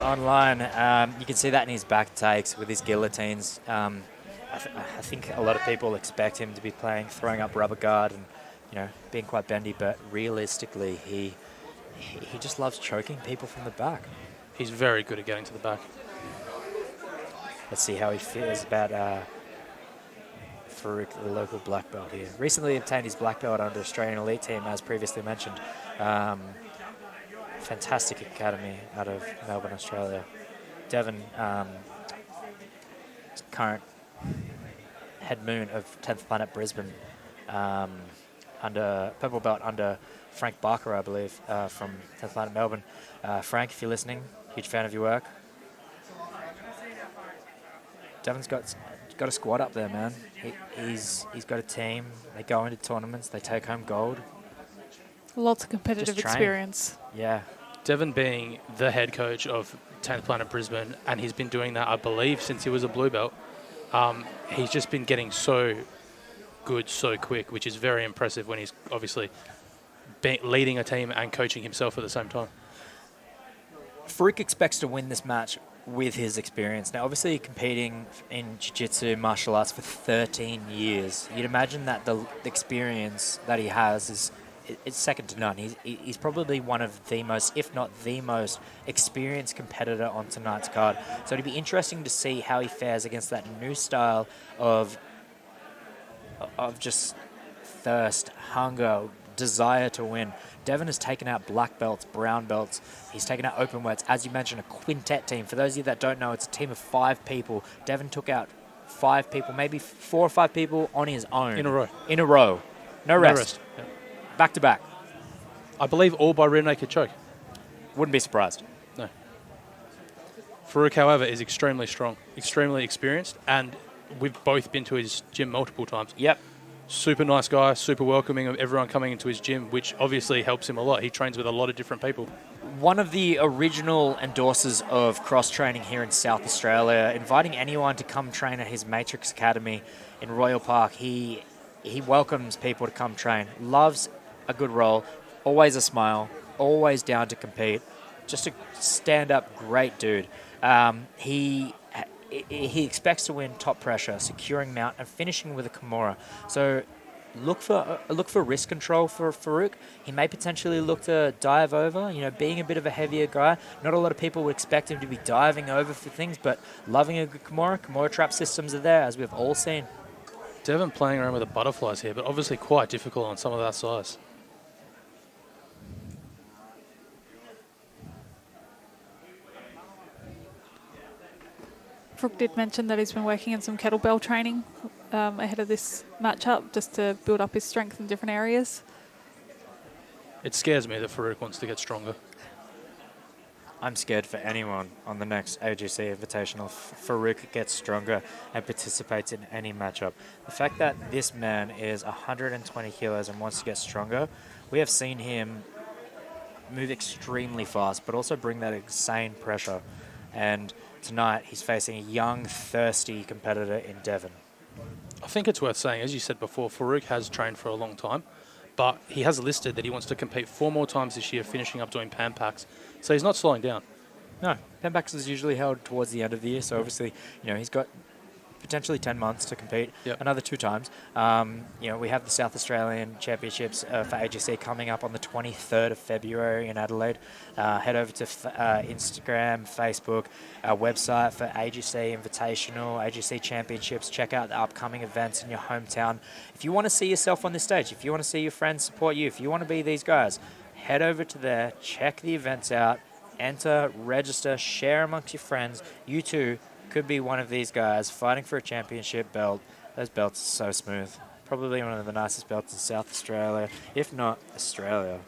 Online, you can see that in his back takes with his guillotines. I think a lot of people expect him to be throwing up rubber guard and, being quite bendy, but realistically, he just loves choking people from the back. He's very good at getting to the back. Let's see how he feels about Faruk, the local black belt here. Recently obtained his black belt under Australian Elite Team, as previously mentioned. Fantastic academy out of Melbourne, Australia. Devon, current head moon of 10th Planet Brisbane, under purple belt under Frank Barker, I believe, from 10th Planet Melbourne. Frank, if you're listening, huge fan of your work. Devon's got a squad up there, man. He's got a team. They go into tournaments. They take home gold. Lots of competitive experience. Yeah. Devon being the head coach of 10th Planet Brisbane, and he's been doing that, I believe, since he was a blue belt. He's just been getting so good so quick, which is very impressive when he's obviously leading a team and coaching himself at the same time. Faruk expects to win this match with his experience. Now, obviously, competing in jiu-jitsu martial arts for 13 years, you'd imagine that the experience that he has it's second to none. He's probably one of the most, if not the most, experienced competitor on tonight's card. So it'd be interesting to see how he fares against that new style of just thirst, hunger, desire to win. Devon has taken out black belts, brown belts. He's taken out open weights. As you mentioned, a quintet team. For those of you that don't know, it's a team of 5 people. Devon took out 5 people, maybe 4 or 5 people on his own. In a row. In a row. No rest. Yeah. Back to back. I believe all by rear naked choke. Wouldn't be surprised. No. Faruk, however, is extremely strong, extremely experienced, and we've both been to his gym multiple times. Yep. Super nice guy, super welcoming of everyone coming into his gym, which obviously helps him a lot. He trains with a lot of different people. One of the original endorsers of cross-training here in South Australia, inviting anyone to come train at his Matrix Academy in Royal Park. He welcomes people to come train, loves a good roll, always a smile, always down to compete. Just a stand-up great dude. He expects to win top pressure, securing mount, and finishing with a Kimura. So look for wrist control for Faruk. He may potentially look to dive over, being a bit of a heavier guy. Not a lot of people would expect him to be diving over for things, but loving a good Kimura. Kimura trap systems are there, as we've all seen. Devon playing around with the butterflies here, but obviously quite difficult on some of that size. Faruk did mention that he's been working in some kettlebell training ahead of this matchup, just to build up his strength in different areas. It scares me that Faruk wants to get stronger. I'm scared for anyone on the next AGC Invitational. Faruk gets stronger and participates in any matchup. The fact that this man is 120 kilos and wants to get stronger, we have seen him move extremely fast, but also bring that insane pressure. And tonight, he's facing a young, thirsty competitor in Devon. I think it's worth saying, as you said before, Faruk has trained for a long time, but he has listed that he wants to compete 4 more times this year, finishing up doing Pan Packs. So he's not slowing down. No, Pan Packs is usually held towards the end of the year, so obviously, he's got potentially 10 months to compete, another 2 times. We have the South Australian Championships for AGC coming up on the 23rd of February in Adelaide. Head over to Instagram, Facebook, our website for AGC Invitational, AGC Championships. Check out the upcoming events in your hometown. If you want to see yourself on this stage, if you want to see your friends support you, if you want to be these guys, head over to there, check the events out, enter, register, share amongst your friends. You too could be one of these guys fighting for a championship belt. Those belts are so smooth. Probably one of the nicest belts in South Australia, if not Australia.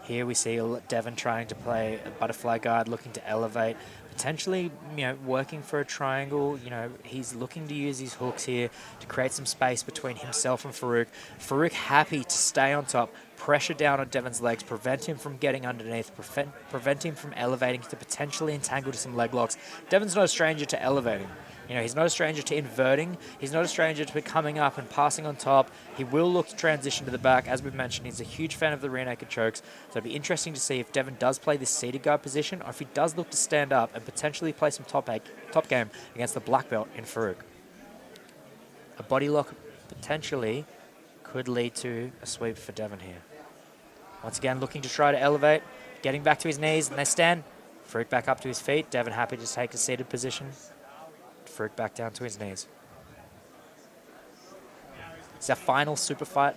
Here we see Devon trying to play a butterfly guard, looking to elevate, potentially, working for a triangle. He's looking to use his hooks here to create some space between himself and Faruk. Faruk happy to stay on top, pressure down on Devon's legs, prevent him from getting underneath, prevent him from elevating to potentially entangle to some leg locks. Devon's no stranger to elevating. You know, he's not a stranger to inverting. He's not a stranger to coming up and passing on top. He will look to transition to the back. As we've mentioned, he's a huge fan of the rear naked chokes. So it'll be interesting to see if Devon does play this seated guard position or if he does look to stand up and potentially play some top game against the black belt in Faruk. A body lock potentially could lead to a sweep for Devon here. Once again, looking to try to elevate, getting back to his knees, and they stand. Faruk back up to his feet. Devon happy to take a seated position. Faruk back down to his knees. It's our final super fight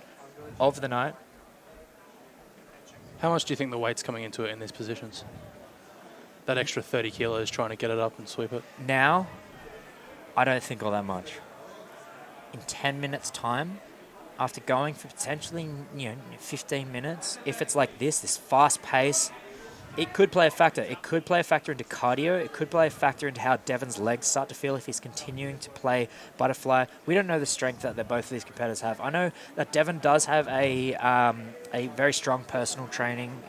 of the night. How much do you think the weight's coming into it in these positions? That extra 30 kilos trying to get it up and sweep it? Now, I don't think all that much. In 10 minutes' time, after going for potentially 15 minutes, if it's like this fast pace, it could play a factor. It could play a factor into cardio. It could play a factor into how Devon's legs start to feel if he's continuing to play butterfly. We don't know the strength that both of these competitors have. I know that Devon does have a very strong personal training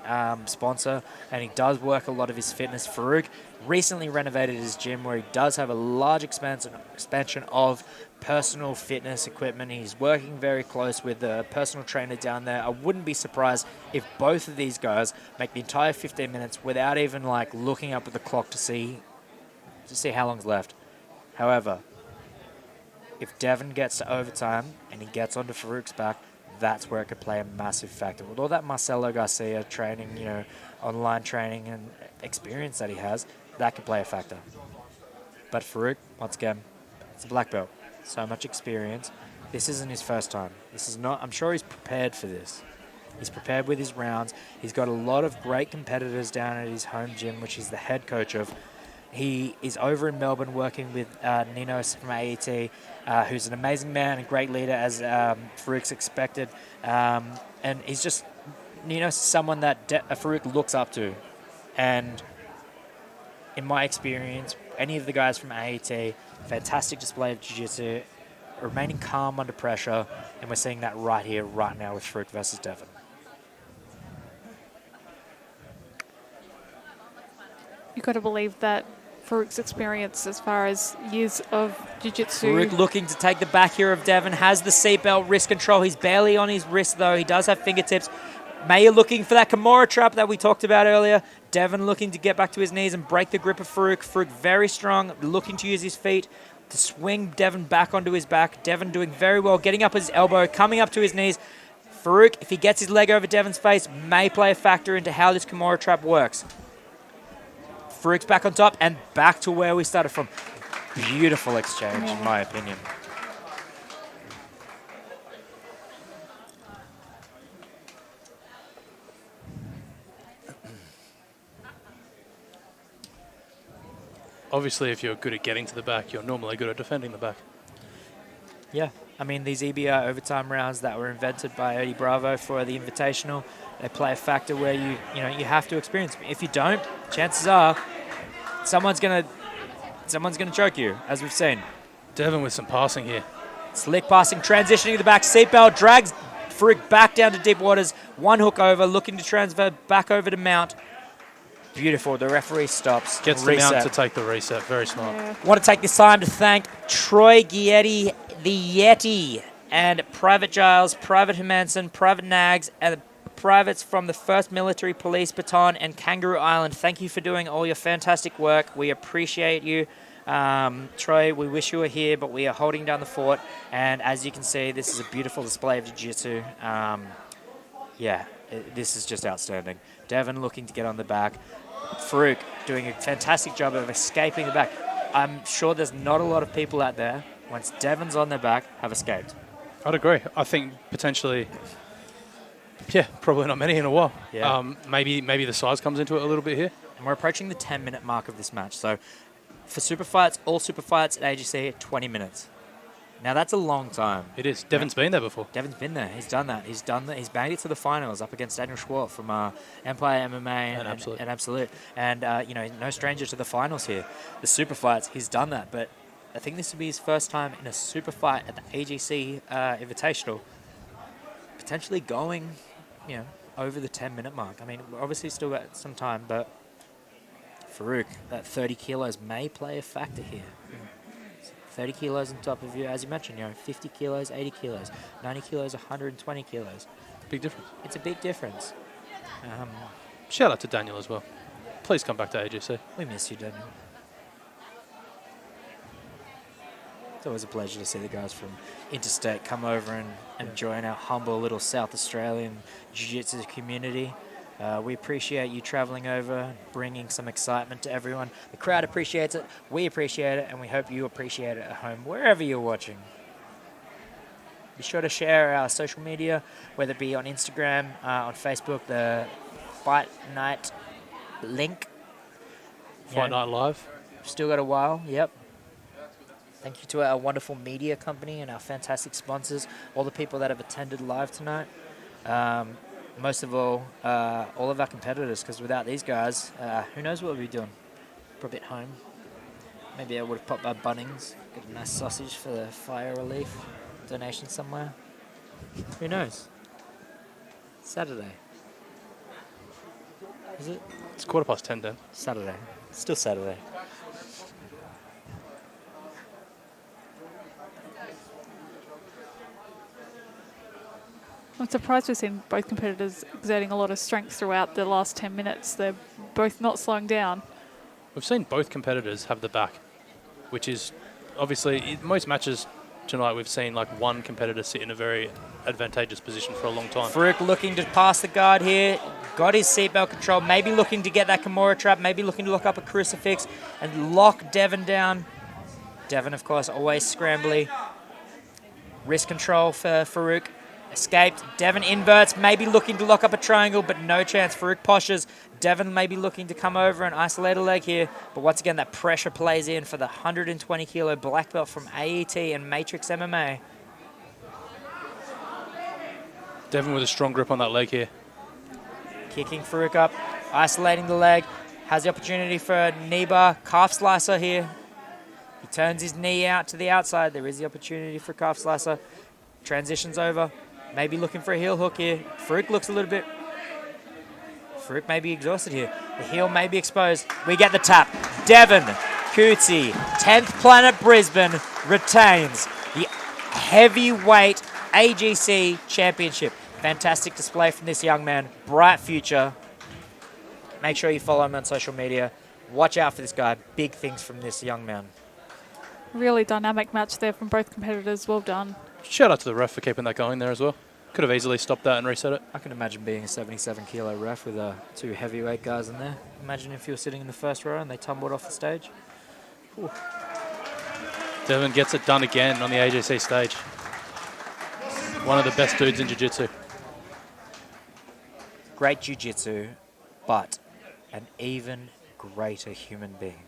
sponsor, and he does work a lot of his fitness. Faruk recently renovated his gym where he does have a large expansion of personal fitness equipment. He's working very close with the personal trainer down there. I wouldn't be surprised if both of these guys make the entire 15 minutes without even like looking up at the clock to see how long's left. However, if Devon gets to overtime and he gets onto Faruk's back, that's where it could play a massive factor. With all that Marcelo Garcia training, online training and experience that he has, that could play a factor. But Faruk, once again, it's a black belt. So much experience. This isn't his first time. This is not. I'm sure he's prepared for this. He's prepared with his rounds. He's got a lot of great competitors down at his home gym, which he's the head coach of. He is over in Melbourne working with Ninos from AET, who's an amazing man and great leader, as Faruk's expected. And he's just, Ninos is someone that Faruk looks up to. And in my experience, any of the guys from AET, fantastic display of jiu-jitsu, remaining calm under pressure, and we're seeing that right here, right now with Faruk versus Devon. You've got to believe that Faruk's experience as far as years of jiu-jitsu. Faruk looking to take the back here of Devon, has the seatbelt, wrist control. He's barely on his wrist, though. He does have fingertips. Mayer looking for that Kimura trap that we talked about earlier. Devon looking to get back to his knees and break the grip of Faruk. Faruk very strong, looking to use his feet to swing Devon back onto his back. Devon doing very well, getting up his elbow, coming up to his knees. Faruk, if he gets his leg over Devon's face, may play a factor into how this Kimura trap works. Faruk's back on top and back to where we started from. Beautiful exchange, in my opinion. Obviously, if you're good at getting to the back, you're normally good at defending the back. Yeah, I mean, these EBR overtime rounds that were invented by Eddie Bravo for the Invitational, they play a factor where you have to experience. If you don't, chances are someone's gonna choke you, as we've seen. Devon with some passing here. Slick passing, transitioning to the back, seatbelt, drags Faruk back down to deep waters, one hook over, looking to transfer back over to Mount. Beautiful. The referee stops. Gets the Mount to take the reset. Very smart. Yeah. Want to take this time to thank Troy Gietti, the Yeti, and Private Giles, Private Hermanson, Private Nags, and the privates from the 1st Military Police Baton and Kangaroo Island. Thank you for doing all your fantastic work. We appreciate you. Troy, we wish you were here, but we are holding down the fort. And as you can see, this is a beautiful display of jiu-jitsu. This is just outstanding. Devon looking to get on the back. Faruk doing a fantastic job of escaping the back. I'm sure there's not a lot of people out there, once Devon's on their back, have escaped. I'd agree. I think potentially, probably not many in a while. Yeah. Maybe the size comes into it a little bit here. And we're approaching the 10-minute mark of this match. So for super fights, all super fights at AGC, 20 minutes. Now, that's a long time. It is. Devon's been there before. Devon's been there. He's done that. He's banged it to the finals up against Daniel Schwartz from Empire MMA and Absolute. And, no stranger to the finals here. The super fights, he's done that. But I think this would be his first time in a super fight at the AGC Invitational. Potentially going, over the 10-minute mark. I mean, we're obviously still got some time, but Faruk, that 30 kilos may play a factor here. 30 kilos on top of you. As you mentioned, 50 kilos, 80 kilos, 90 kilos, 120 kilos. Big difference. It's a big difference. Shout out to Daniel as well. Please come back to AGC. We miss you, Daniel. It's always a pleasure to see the guys from interstate come over and join our humble little South Australian jiu-jitsu community. We appreciate you traveling over, bringing some excitement to everyone. The crowd appreciates it, we appreciate it, and we hope you appreciate it at home, wherever you're watching. Be sure to share our social media, whether it be on Instagram, on Facebook, the Fight Night link. Fight Night Live. Still got a while, yep. Thank you to our wonderful media company and our fantastic sponsors, all the people that have attended live tonight. Most of all of our competitors, because without these guys, who knows what we'd be doing? Probably at home. Maybe I would have popped by Bunnings, get a nice sausage for the fire relief donation somewhere. Who knows? Saturday. Is it? It's 10:15, Dan. Saturday. Still Saturday. I'm surprised we've seen both competitors exerting a lot of strength throughout the last 10 minutes. They're both not slowing down. We've seen both competitors have the back, which is obviously, in most matches tonight, we've seen like one competitor sit in a very advantageous position for a long time. Faruk looking to pass the guard here. Got his seatbelt control. Maybe looking to get that Kimura trap. Maybe looking to lock up a crucifix and lock Devon down. Devon, of course, always scrambly. Wrist control for Faruk. Escaped. Devon inverts, maybe looking to lock up a triangle, but no chance. Faruk poshes. Devon maybe looking to come over and isolate a leg here. But once again, that pressure plays in for the 120 kilo black belt from AET and Matrix MMA. Devon with a strong grip on that leg here. Kicking Faruk up, isolating the leg. Has the opportunity for a knee bar, calf slicer here. He turns his knee out to the outside. There is the opportunity for a calf slicer. Transitions over. Maybe looking for a heel hook here. Faruk looks a little bit... Faruk may be exhausted here. The heel may be exposed. We get the tap. Devon Coetzee, 10th Planet Brisbane, retains the heavyweight AGC championship. Fantastic display from this young man. Bright future. Make sure you follow him on social media. Watch out for this guy. Big things from this young man. Really dynamic match there from both competitors. Well done. Shout out to the ref for keeping that going there as well. Could have easily stopped that and reset it. I can imagine being a 77 kilo ref with two heavyweight guys in there. Imagine if you were sitting in the first row and they tumbled off the stage. Ooh. Devon gets it done again on the AGC stage. One of the best dudes in jiu-jitsu. Great jiu-jitsu, but an even greater human being.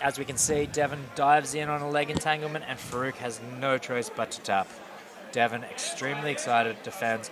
As we can see, Devon dives in on a leg entanglement and Faruk has no choice but to tap. Devon, extremely excited, defends.